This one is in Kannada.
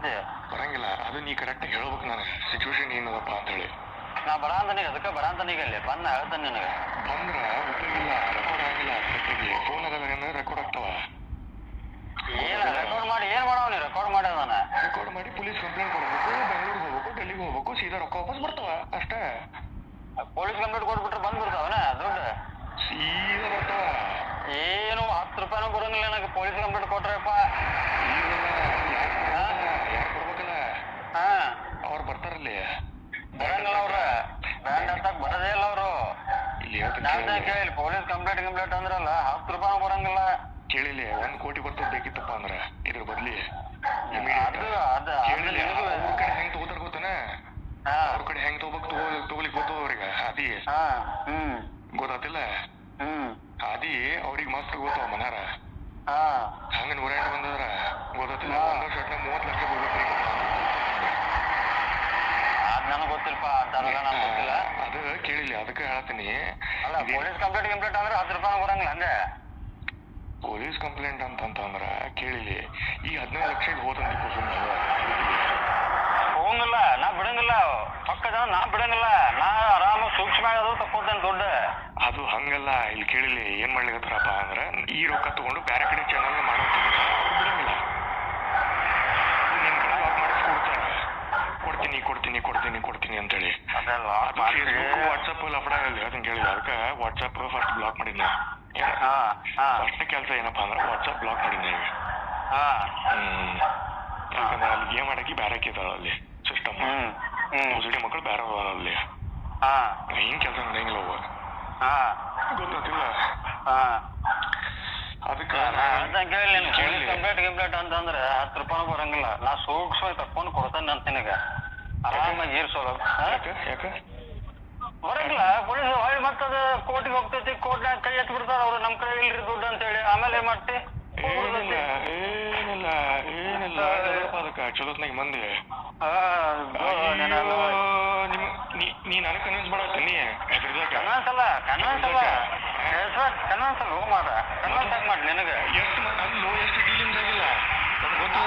ಮತ್ತೆ ಬರಂಗಿಲ್ಲ. ಅದು ನೀ ಕರೆಕ್ಟ್ ಹೇಳ್ಬೇಕು ನನಗೆ ಸಿಚುವೇಶನ್ ಏನದಪ್ಪ ಅಂತ ಹೇಳಿ. ನಾ ಬರ ಅಂತಾನೀಗ ಅದಕ್ಕೆ ಬರ ಅಂತಾನೀಗ ಅಲ್ಲಿ ಬಂದ ಹೇಳ್ತಾನೆ ನಿನಗೆ. ಬಂದ್ರ ಉಪಯೋಗಿಲ್ಲ, ರೆಕಾರ್ಡ್ ಆಗಿಲ್ಲ. ಕರೆಕ್ಟಾಗಿ ಫೋನ್ ಅದಾವೇನ ರೆಕಾರ್ಡ್ ಆಗ್ತಾವ. ಏನ ರೆಕಾರ್ಡ್ ಮಾಡಿ ಏನ್ ಮಾಡವ ನೀ? ರೆಕಾರ್ಡ್ ಮಾಡ್ಯಾನ ರೆಕಾರ್ಡ್ ಮಾಡಿ ಪೊಲೀಸ್ ಕಂಪ್ಲೇಂಟ್ ಕೊಡ್ಬೇಕು, ಬೆಂಗಳೂರಿಗೆ ಹೋಗ್ಬೇಕು, ಡೆಲ್ಲಿಗೆ ಹೋಗ್ಬೇಕು, ಸೀದಾ ರೊಕ್ಕ ವಾಪಸ್ ಬರ್ತಾವ ಅಷ್ಟೇ. ಪೊಲೀಸ್ ಕಂಪ್ಲೇಂಟ್ ಕೊಟ್ಬಿಟ್ರೆ ಬಂದ್ಬಿಡ್ತಾವನ ದುಡ್ಡು ಸೀದಾ ಬರ್ತಾವ. ಏನು 10 ರೂಪಾಯಿನೂ ಬರಂಗಿಲ್ಲ ನನಗೆ ಪೊಲೀಸ್ ಕಂಪ್ಲೇಂಟ್ ಕೊಟ್ರಪ್ಪ. ಯಾರು ಕೊಡ್ಬೇಕಲ್ಲ ಹಾ ಅವ್ರು ಬರ್ತಾರಲ್ಲಿ. ಬರಂಗಿಲ್ಲ ಅವ್ರ ಬ್ಯಾಂಡ್ ಹತ್ತಕ್ ಬರೋದೇ ಇಲ್ಲ ಅವರು. ಕೇಳಿ ಪೊಲೀಸ್ ಕಂಪ್ಲೇಂಟ್ ಅಂದ್ರಲ್ಲ 10 ರೂಪಾಯಿ ಬರಂಗಿಲ್ಲ. ಕೇಳಿಲಿ 1 ಕೋಟಿ ಬರ್ತದ ಬೇಕಿತ್ತಪ್ಪ ಅಂದ್ರ ಇದ್ರ ಬದ್ಲಿ ಅವ್ರ ಕಡೆ ಹೆಂಗ್ ತಗೋತಾರ ಗೊತ್ತನ? ಅವ್ರ ಕಡೆ ಹೆಂಗ್ ತಗೋಲಿಕ್ ಗೊತ್ತದ ಅವ್ರಿಗೆ. ಅದಿ ಗೊತ್ತಾತಿಲ್ಲ. ಅದಿ ಅವ್ರಿಗೆ ಮಸ್ತ್ ಗೊತ್ತವ ಮನಾರ. ಹಂಗ 108 ಬಂದದ್ರ ಗೊತ್ತಿಲ್ಲ. 1 ವರ್ಷ 30 ಲಕ್ಷ ನನಗ್ ಗೊತ್ತಿಲ್ಪ ಅಂತಾರಲ್ಲ, ನನ್ಗೆ ಗೊತ್ತಿಲ್ಲ. ಅದು ಕೇಳಿಲ್ಲ, ಅದಕ್ಕೆ ಹೇಳ್ತೀನಿ. ಅಲ್ಲ ಪೊಲೀಸ್ ಕಂಪ್ಲೇಂಟ್ ಅಂದ್ರೆ 10 ರೂಪಾಯಿ ಬರಂಗಿಲ್ಲ ಹಂಗೆ. ಪೊಲೀಸ್ ಕಂಪ್ಲೇಂಟ್ ಅಂತಂದ್ರ ಕೇಳಿಲಿ, ಈ 15 ಲಕ್ಷಕ್ಕೆ ಹೋದಂತ ಹೋಗಂಗಿಲ್ಲ, ನಾ ಬಿಡಂಗಿಲ್ಲ. ಪಕ್ಕ ಜನ ನಾ ಬಿಡಂಗಿಲ್ಲ. ನಾ ಆರಾಮ ಸೂಕ್ಷ್ಮ ಆಗೋದು ತಕ್ಕೋತೇನೆ ದುಡ್ಡು. ಅದು ಹಂಗಲ್ಲ. ಇಲ್ಲಿ ಕೇಳಿಲಿ ಏನ್ ಮಾಡ್ಲಿಕತ್ತಾರಪ್ಪ ಅಂದ್ರ ಈ ರೊಕ್ಕ ತಗೊಂಡು ಬೇರೆ ಕಡೆ ಚಾನಲ್ ಮಾಡೋದು ಬಿಡಂಗಿಲ್ಲ. ನಿನ್ ಕಡೆ ಲಾಕ್ ಮಾಡಿಸ್ಕೊಡ್ತಾರ. ಕೊಡ್ತೀನಿ ಅಂತೇಳಿ. ಫೇಸ್ಬುಕ್ ವಾಟ್ಸಪ್ ಲಫಡ ಅದನ್ನ ಕೇಳಿಲ್ಲ. ಅದಕ್ಕೆ ವಾಟ್ಸಪ್ ಫಸ್ಟ್ ಬ್ಲಾಕ್ ಮಾಡಿದ್ನ. ಫಸ್ಟ್ ಕೆಲಸ ಏನಪ್ಪಾ ಅಂದ್ರೆ ವಾಟ್ಸಪ್ ಬ್ಲಾಕ್ ಮಾಡಿದ್ನ ಈಗ. ಯಾಕಂದ್ರೆ ಅಲ್ಲಿ ಗೇಮ್ ಆಡಕ್ಕೆ ಬೇರೆ ಇದಾವ ಅಲ್ಲಿ ಸಿಸ್ಟಮ್. ಮುಸುಡಿ ಮಕ್ಕಳು ಬೇರೆ ಅಲ್ಲಿ ಹಿಂಗ್ ಕೆಲಸ ನಡೆಯಂಗಿಲ್ಲ ಅವ. ಗೊತ್ತಿಲ್ಲ. ಅದಕ್ಕೆ ಕಂಪ್ಲೇಂಟ್ ಅಂತಂದ್ರೆ 10 ರೂಪಾಯಿ ಬರಂಗಿಲ್ಲ. ನಾ ಸೂಕ್ಷ್ಮ ತಕ್ಕೊಂಡು ಕೊಡ್ತೇನೆ ಅಂತ ನಿನಗೆ ಆರಾಮಾಗಿ ಇರ್ಸೋಲ್ಲ. ಯಾಕೆ ಬರಂಗಿಲ್ಲ ಪೊಲೀಸ್ ಹೊಳ್ಳಿ ಮತ್ತದ ಕೋರ್ಟಿಗೆ ಹೋಗ್ತೈತಿ. ಕೋರ್ಟ್ನಾಗ ಕೈ ಎತ್ ಬಿಡ್ತಾರ ಅವ್ರು, ನಮ್ ಕೈ ಇಲ್ರಿ ದುಡ್ಡು ಅಂತ ಹೇಳಿ. ಆಮೇಲೆ ಏನ್ ಮಾಡ್ತಿ? ಏನಿಲ್ಲ ಅದಕ್ಕ ಚಲೋತ್ನಾಗ ಮಂದಿ ನೀ ನನಗೆ ಕನ್ವಿನ್ಸ್ ಮಾಡತ್ತೀನಿ. ಕನ್ವಿನ್ಸ್ ಅಲ್ಲ ಹೋಗ್ ಮಾಡ. ಕನ್ವಿನ್ಸ್ ಆಗಿ ಮಾಡಿ ನಿನಗೆ. ಎಷ್ಟು ಡೀಲಿಂಗ್ಸ್ ಆಗಿಲ್ಲ ನನಗೆ ಗೊತ್ತು.